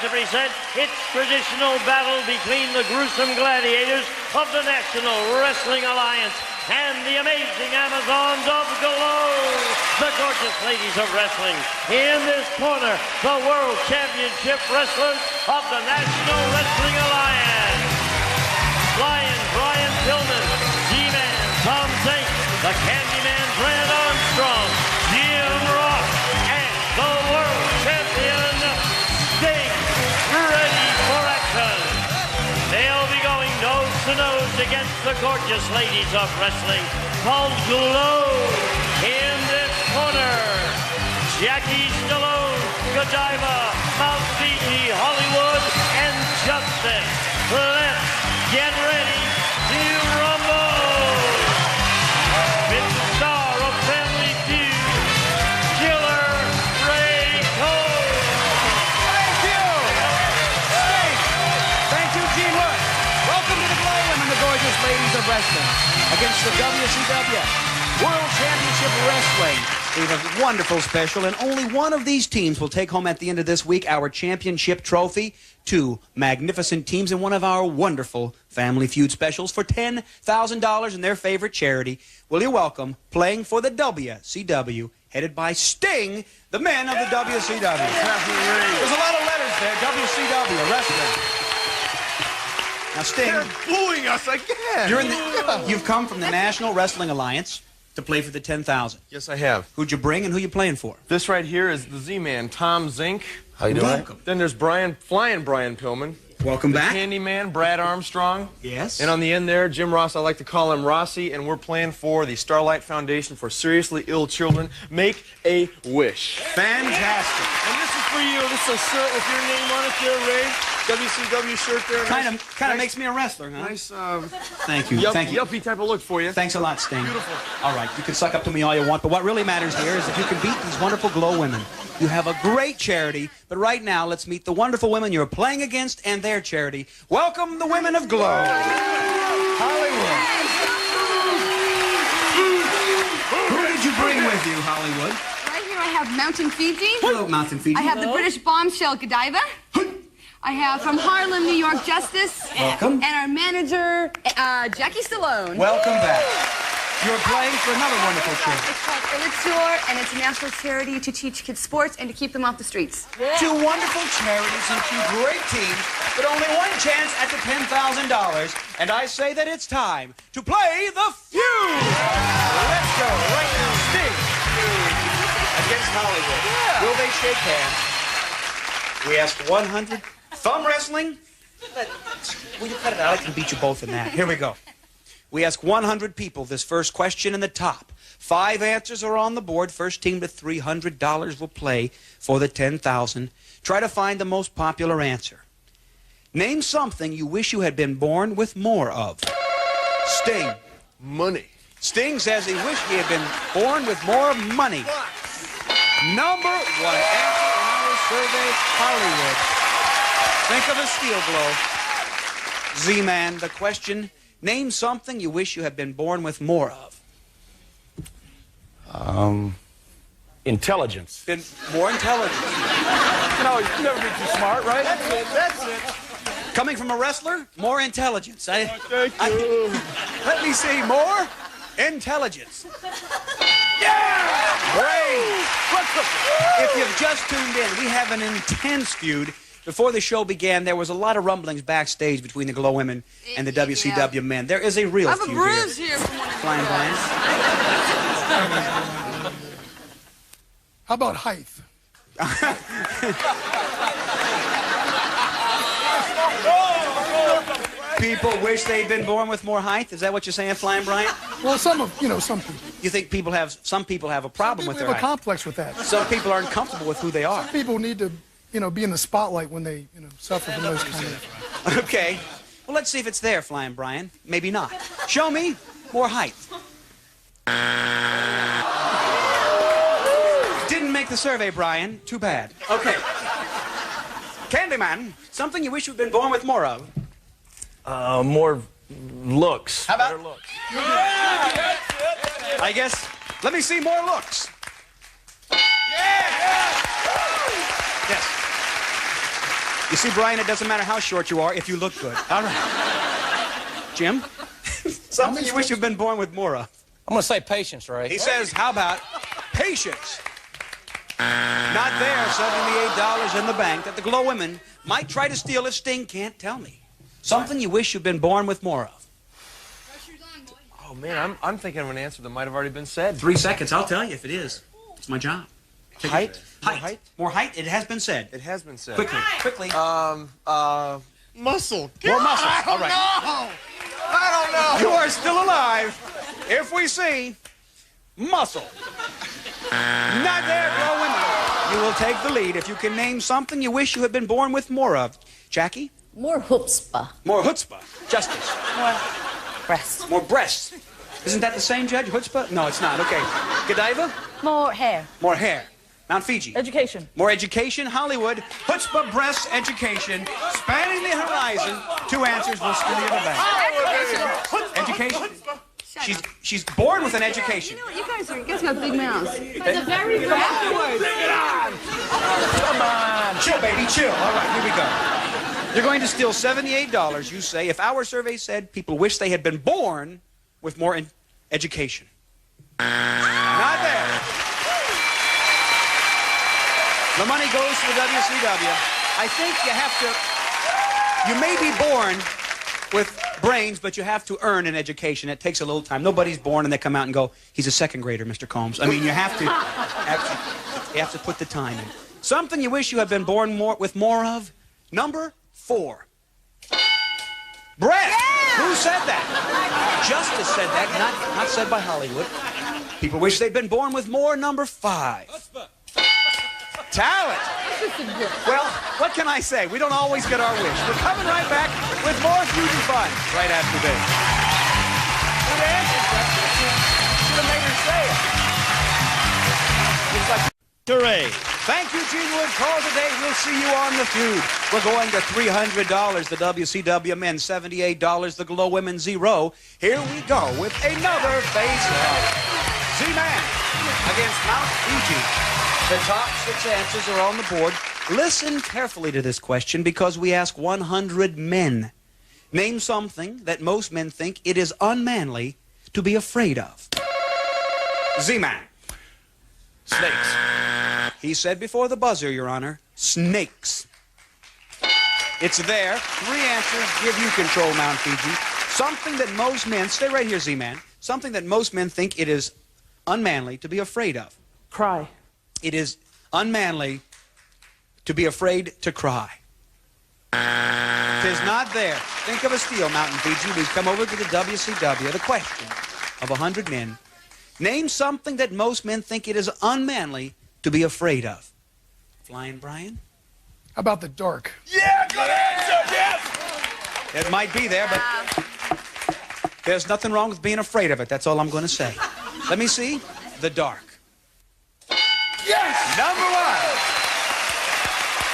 to present its traditional battle between the gruesome gladiators of the National Wrestling Alliance and the amazing Amazons of Glow, the gorgeous ladies of wrestling. In this corner, the World Championship wrestlers of the National Wrestling Alliance. Flying Brian Pillman, G-Man Tom Zink, the Candyman Brad Armstrong, Jim Ross, and the World Champion Sting, ready for action. They'll be going nose to nose against the gorgeous ladies of wrestling called Glow. In this corner, Jackie Stallone, Godiva, Mount Fiji, Hollywood, and Justice. Let's get ready to rumble. Fifth star of Family Feud, Killer Ray Cole. Thank you. Thank you, Gene Wood. Welcome to the Glow Women, the gorgeous ladies of wrestling, against the WCW World Championship Wrestling. We have a wonderful special, and only one of these teams will take home at the end of this week our championship trophy. Two magnificent teams in one of our wonderful Family Feud specials for $10,000 in their favorite charity. Will you welcome, playing for the WCW, headed by Sting, the men of the WCW. There's a lot of letters there. WCW, wrestling. Now, Sting, They're booing us again. you've come from the National Wrestling Alliance to play for the $10,000. Yes, I have. Who'd you bring and who you playing for? This right here is the Z-Man, Tom Zink. How you doing? Welcome. Then there's Flying Brian Pillman. Welcome back. Candyman, Brad Armstrong. Yes. And on the end there, Jim Ross, I like to call him Rossi, and we're playing for the Starlight Foundation for Seriously Ill Children. Make a wish. Fantastic. And this is for you. This is a shirt with your name on it there, Ray. WCW shirt there. Kind of nice, makes me a wrestler, huh? Nice, Thank you. Thank you. yuppie type of look for you. Thanks a lot, Sting. Beautiful. All right, you can suck up to me all you want, but what really matters here is if you can beat these wonderful Glow women. You have a great charity, but right now, let's meet the wonderful women you're playing against and their charity. Welcome the women of Glow. Hollywood. Who did you bring with you, Hollywood? Right here I have Mountain Fiji. Hello, Mountain Fiji. I have the British bombshell Godiva. I have from Harlem, New York, Justice. Welcome. And our manager, Jackie Stallone. Welcome back. You're playing for another wonderful charity. It's called Elixir, and it's a national charity to teach kids sports and to keep them off the streets. Two wonderful charities and two great teams, but only one chance at the $10,000. And I say that it's time to play the Feud. Let's go right now. Sting against Hollywood. Yeah. Will they shake hands? We asked 100. Thumb wrestling? Will you cut it out? I can beat you both in that. Here we go. We ask 100 people this first question in the top. 5 answers are on the board. First team to $300 will play for the $10,000. Try to find the most popular answer. Name something you wish you had been born with more of. Sting. Money. Sting says he wished he had been born with more money. Number one answer in our survey, Hollywood. Think of a steel globe. Z-Man, the question, name something you wish you had been born with more of. Intelligence. Been more intelligent. No, you never be too smart, right? That's it. Coming from a wrestler, more intelligence. Thank you. Let me see, more intelligence. Yeah! Great! If you've just tuned in, we have an intense feud. Before the show began, there was a lot of rumblings backstage between the Glow women and the WCW men. There is a real feud here. I have a bruise here from one of Flying Brian. How about height? People wish they'd been born with more height. Is that what you're saying, Flying Brian? Well, some people. You think some people have a problem with their Some people have a height? complex with that. Some people aren't comfortable with who they are. Some people need to, be in the spotlight when they, suffer from those kind of... Okay. Well, let's see if it's there, Flying Brian. Maybe not. Show me more height. Didn't make the survey, Brian. Too bad. Okay. Candyman, something you wish you'd been born with more of. More looks. How about... Better looks. I guess, let me see more looks. Yes. You see, Brian, it doesn't matter how short you are if you look good. All right. Jim? Something you wish you'd been born with more of. I'm going to say patience, Ray. He says, how about patience? Not there, $78 in the bank that the Glow women might try to steal if Sting can't tell me. Something you wish you'd been born with more of. Oh, man, I'm thinking of an answer that might have already been said. 3 seconds, I'll tell you if it is. It's my job. Height? More Height. height? More height, it has been said. It has been said. Quickly, quickly. Muscle. More muscle. All right. I don't know. You are still alive. If we see muscle. Not there, Glow women. You will take the lead if you can name something you wish you had been born with more of. Jackie? More chutzpah. More chutzpah. Justice. More breasts. More breasts. Isn't that the same, Judge? Chutzpah? No, it's not. Okay. Godiva? More hair. More hair. Mount Fiji? Education. More education. Hollywood. Chutzpah, breasts, education. Spanning the horizon. 2 answers will steal you the bank. Education? She's born with an education. You know what? You guys got big mouths. It's a very bad word. Come on. Chill, baby, chill. All right, here we go. You're going to steal $78, you say, if our survey said people wish they had been born with more education. Not there. The money goes to the WCW. I think you have to... You may be born with brains, but you have to earn an education. It takes a little time. Nobody's born and they come out and go, he's a second grader, Mr. Combs. I mean, you have to put the time in. Something you wish you had been born with more of? Number 4. Breath. Yeah! Who said that? Justice said that, not said by Hollywood. People wish they'd been born with more. Number 5. Talent. Well, what can I say? We don't always get our wish. We're coming right back with more Feud and Fun right after this. Good answer, Justice. Should have made her say it. It's like... Hooray. Thank you, Gene Wood. Call today. We'll see you on the Feud. We're going to $300. The WCW men, $78. The Glow women, 0. Here we go with another face-off. Z-Man against Mount Fiji. The top 6 answers are on the board. Listen carefully to this question because we ask 100 men. Name something that most men think it is unmanly to be afraid of. Z-Man. Snakes. He said before the buzzer, Your Honor, snakes. It's there. 3 answers give you control, Mount Fiji. Something that most men, stay right here, Z-Man, something that most men think it is unmanly to be afraid of. Cry. It is unmanly to be afraid to cry. Tis not there. Think of a steal, Mountain Fiji. We've come over to the WCW. The question of 100 men. Name something that most men think it is unmanly to be afraid of. Flying Brian? How about the dark? Yeah, good answer, yes! It might be there, but there's nothing wrong with being afraid of it. That's all I'm going to say. Let me see. The dark. Yes! Number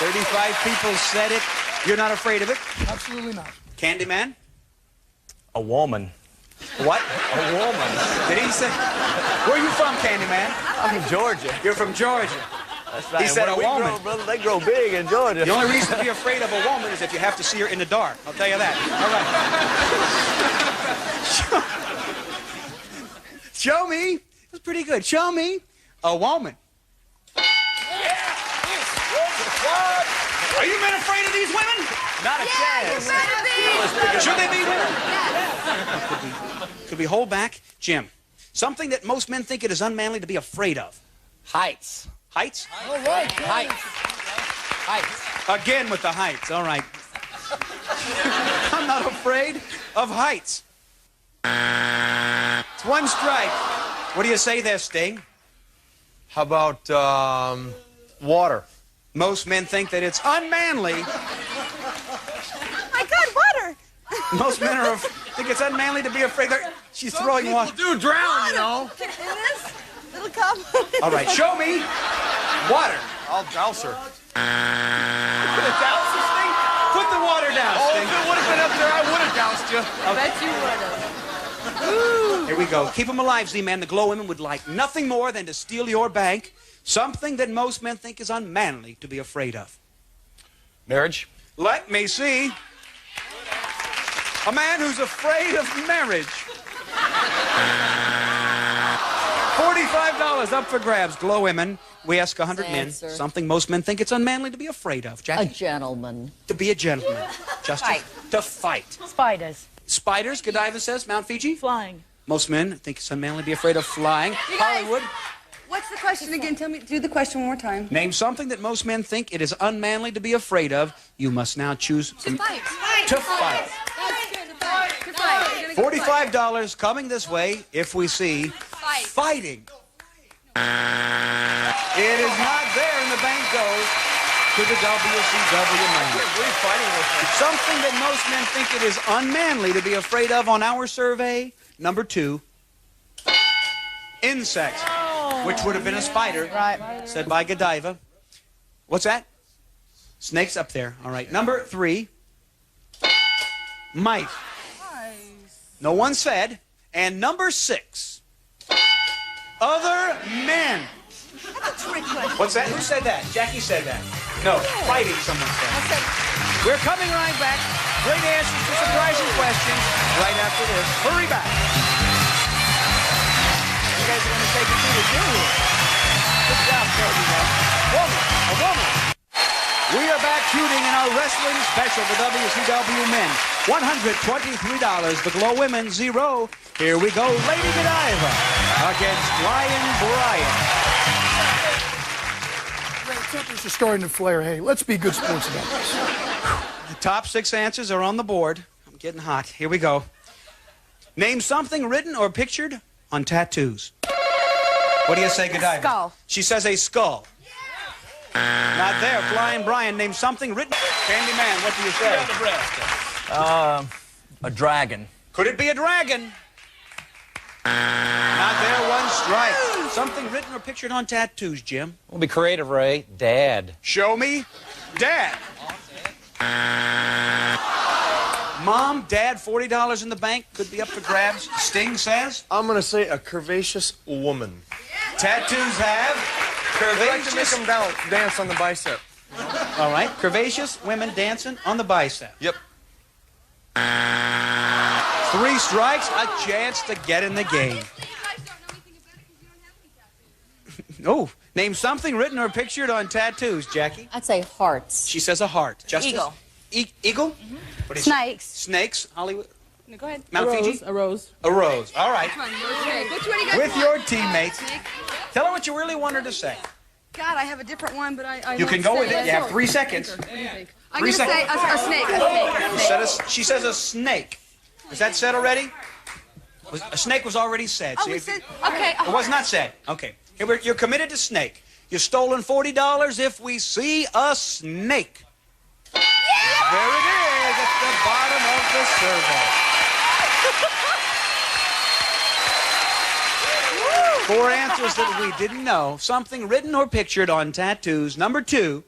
1. 35 people said it. You're not afraid of it? Absolutely not. Candyman? A woman. What? A woman. Did he say? Where are you from, Candyman? I'm from Georgia. You're from Georgia. That's right. He said a We woman. grow, brother, they grow big in Georgia. The only reason to be afraid of a woman is if you have to see her in the dark. I'll tell you that. All right. Show me. That's pretty good. Show me a woman. Are you men afraid of these women? Not a chance. Should they be women? Could we hold back? Jim, something that most men think it is unmanly to be afraid of. Heights. Heights? All right. Heights. Heights. Again with the heights. All right. I'm not afraid of heights. It's 1 strike. What do you say there, Sting? How about water? Most men think that it's unmanly. My God, water! Most men think it's unmanly to be afraid. She's throwing water. do drown, you know. In this little cup. All right, show me water. I'll douse her. Put the douse this thing? Put the water down, Oh, Sting. if it would have been up there, I would have doused you. I bet you would have. Here we go. Keep them alive, Z-Man. The Glow women would like nothing more than to steal your bank. Something that most men think is unmanly to be afraid of. Marriage. Let me see. A man who's afraid of marriage. $45 up for grabs. Glow women. We ask 100 men. Answer. Something most men think it's unmanly to be afraid of. A Jackie? gentleman. To be a gentleman. Justice? Fight. To fight. Spiders. Spiders, Godiva says. Mount Fiji? Flying. Most men think it's unmanly to be afraid of flying. You guys- Hollywood? What's the question again? Do the question one more time. Name something that most men think it is unmanly to be afraid of. You must now choose To fight. to fight. To fight. $45 coming this way if we see Fight. fighting. It is not there, and the bank goes to the WCW man. Something that most men think it is unmanly to be afraid of on our survey. Number 2, insects, which would have been a spider, Right. said by Godiva. What's that? Snakes up there. All right. Number 3, mice. No one said. And number 6, other men. What's that? Who said that? Jackie said that. No, fighting, someone said. We're coming right back. Great answers to surprising questions right after this. Hurry back. You guys are going to take it through the junior. Good job, Cody. A woman. We are back shooting in our wrestling special, the WCW men. $123. The Glow women, 0. Here we go, Lady Godiva against Lion Brian. The tempers are starting to flare. Hey, let's be good sports about this. The top 6 answers are on the board. I'm getting hot. Here we go. Name something written or pictured on tattoos. What do you say, Godiva? Skull. She says a skull. Not there. Flying Brian, name something written. Candyman, what do you say? A dragon. Could it be a dragon? Not there. 1 strike. Something written or pictured on tattoos, Jim. We'll be creative, Ray. Dad. Show me. Dad. Mom, Dad, $40 in the bank. Could be up for grabs. Sting says. I'm going to say a curvaceous woman. Tattoos have I like to make curvaceous. them dance on the bicep. All right. Curvaceous women dancing on the bicep. Yep. 3 strikes, a chance to get in the game. Oh, name something written or pictured on tattoos, Jackie. I'd say hearts. She says a heart. Justice? Eagle. Eagle? What do you say? Snakes. Snakes, Hollywood. No, go ahead. Mount Fiji? A rose. A rose. All right. Which one you guys With want? your teammates. Tell her what you really want her to say. God, I have a different one, but I You won't can go say with it. You have 3 seconds. What do you think? I'm 3 going to say seconds. a snake. A snake. She says a snake. Is that said already? A snake was already said. Oh, See, we if- said, okay. It was not said. Okay. You're committed to snake. You've stolen $40 if we see a snake. There it is at the bottom of the survey. 4 answers that we didn't know. Something written or pictured on tattoos. Number 2,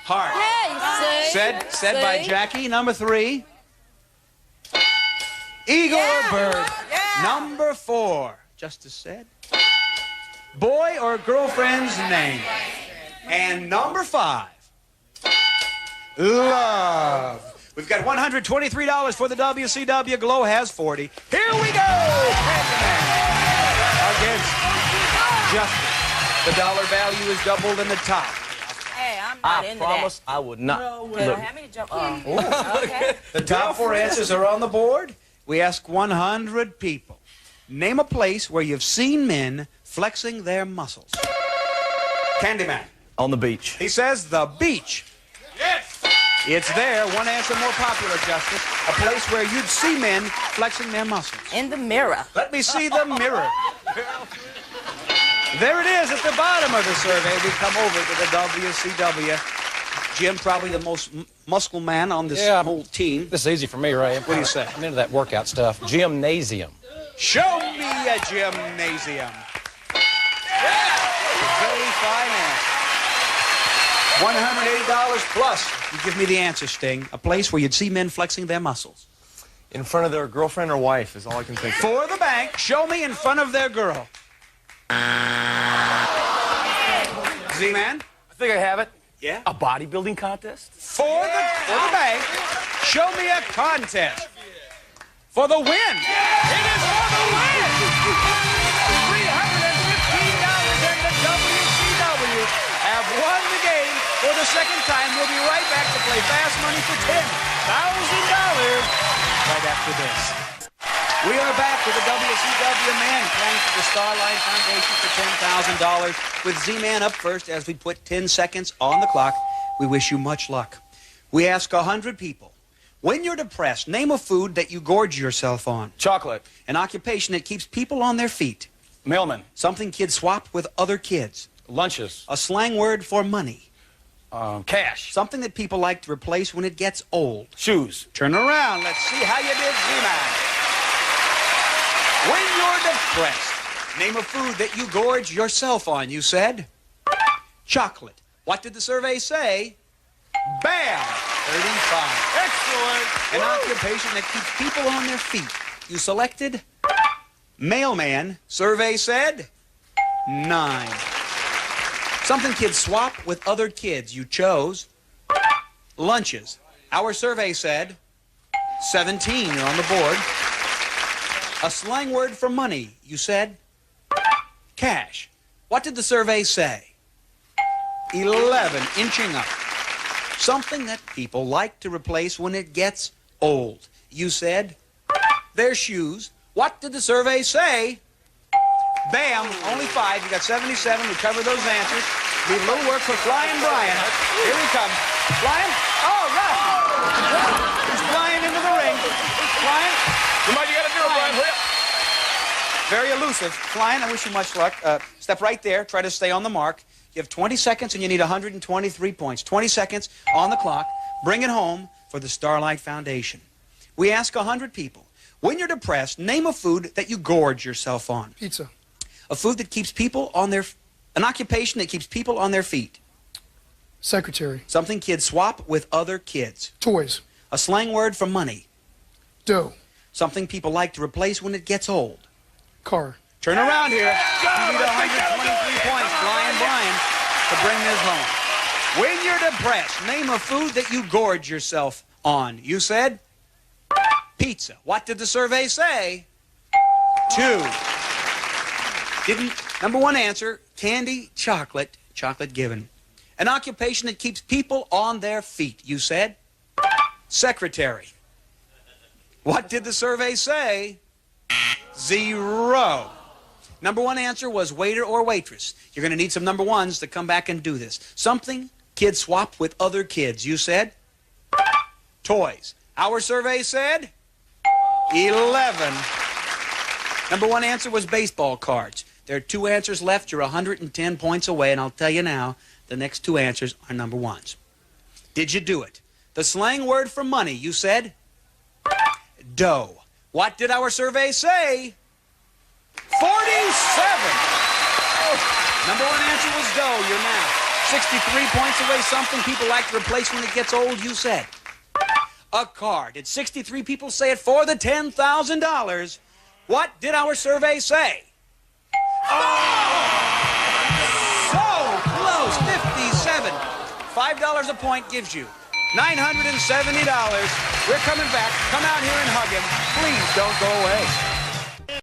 heart. Hey, Said by Jackie. Number 3, eagle or bird. Number 4, Justice said, boy or girlfriend's name. And number 5, love. We've got $123 for the WCW. Glow has 40. Here we go. Candyman against Justice. The dollar value is doubled in the top. Hey, I'm not I into promise I would not. that. Have me to jump. Oh. Okay. The top 4 answers are on the board. We ask 100 people. Name a place where you've seen men flexing their muscles. Candyman. On the beach. He says the beach. Yes. It's there. 1 answer more popular, Justice. A place where you'd see men flexing their muscles. In the mirror. Let me see the mirror. There it is at the bottom of the survey. We come over to the WCW. Jim, probably the most muscle man on this Yeah. whole team. This is easy for me, Ray. What do you say? I'm into that workout stuff. Gymnasium. Show me a gymnasium. Very fine answer. $180 plus. You give me the answer, Sting. A place where you'd see men flexing their muscles. In front of their girlfriend or wife is all I can think of. For the bank, show me in front of their girl. Z-Man? I think I have it. Yeah? A bodybuilding contest? For the bag. Show me a contest. For the win. It is for the win. $315 and the WCW have won the game for the second time. We'll be right back to play Fast Money for $10,000 right after this. We are back with the WCW men playing for the Starlight Foundation for $10,000 with Z-Man up first as we put 10 seconds on the clock. We wish you much luck. We ask 100 people, when you're depressed, name a food that you gorge yourself on. Chocolate. An occupation that keeps people on their feet. Mailman. Something kids swap with other kids. Lunches. A slang word for money. Cash. Something that people like to replace when it gets old. Shoes. Turn around. Let's see how you did, Z-Man. When you're depressed, name a food that you gorge yourself on. You said chocolate. What did the survey say? Bam! 35. Excellent. An occupation that keeps people on their feet. You selected mailman. Survey said 9. Something kids swap with other kids. You chose lunches. Our survey said 17. You're on the board. A slang word for money. You said cash. What did the survey say? 11. Inching up. Something that people like to replace when it gets old. You said their shoes. What did the survey say? Bam, only 5. You got 77. We covered those answers. Leave a little work for Flying Brian. Here he comes. Flying? Oh, right. He's flying into the ring. Flying. You gotta do it, Brian. Hurry up. Very elusive. Flying, I wish you much luck. Step right there. Try to stay on the mark. You have 20 seconds and you need 123 points. 20 seconds on the clock. Bring it home for the Starlight Foundation. We ask 100 people, when you're depressed, name a food that you gorge yourself on. Pizza. A food that keeps people on their... An occupation that keeps people on their feet. Secretary. Something kids swap with other kids. Toys. A slang word for money. Dough. Something people like to replace when it gets old. Car. Turn around here. You need 123 points, Flying Brian, to bring this home. When you're depressed, name a food that you gorge yourself on. You said pizza. What did the survey say? 2. Number 1 answer, candy, chocolate given. An occupation that keeps people on their feet. You said secretary. What did the survey say? 0. Number 1 answer was waiter or waitress. You're going to need some number 1s to come back and do this. Something kids swap with other kids. You said toys. Our survey said 11. Number 1 answer was baseball cards. There are 2 answers left. You're 110 points away, and I'll tell you now, the next 2 answers are number 1s. Did you do it? The slang word for money, you said dough. What did our survey say? 47. Number 1 answer was dough. You're now 63 points away. Something people like to replace when it gets old, you said a car. Did 63 people say it for the $10,000? What did our survey say? Oh! So close. 57. $5 a point gives you $970. We're coming back. Come out here and hug him. Please don't go away.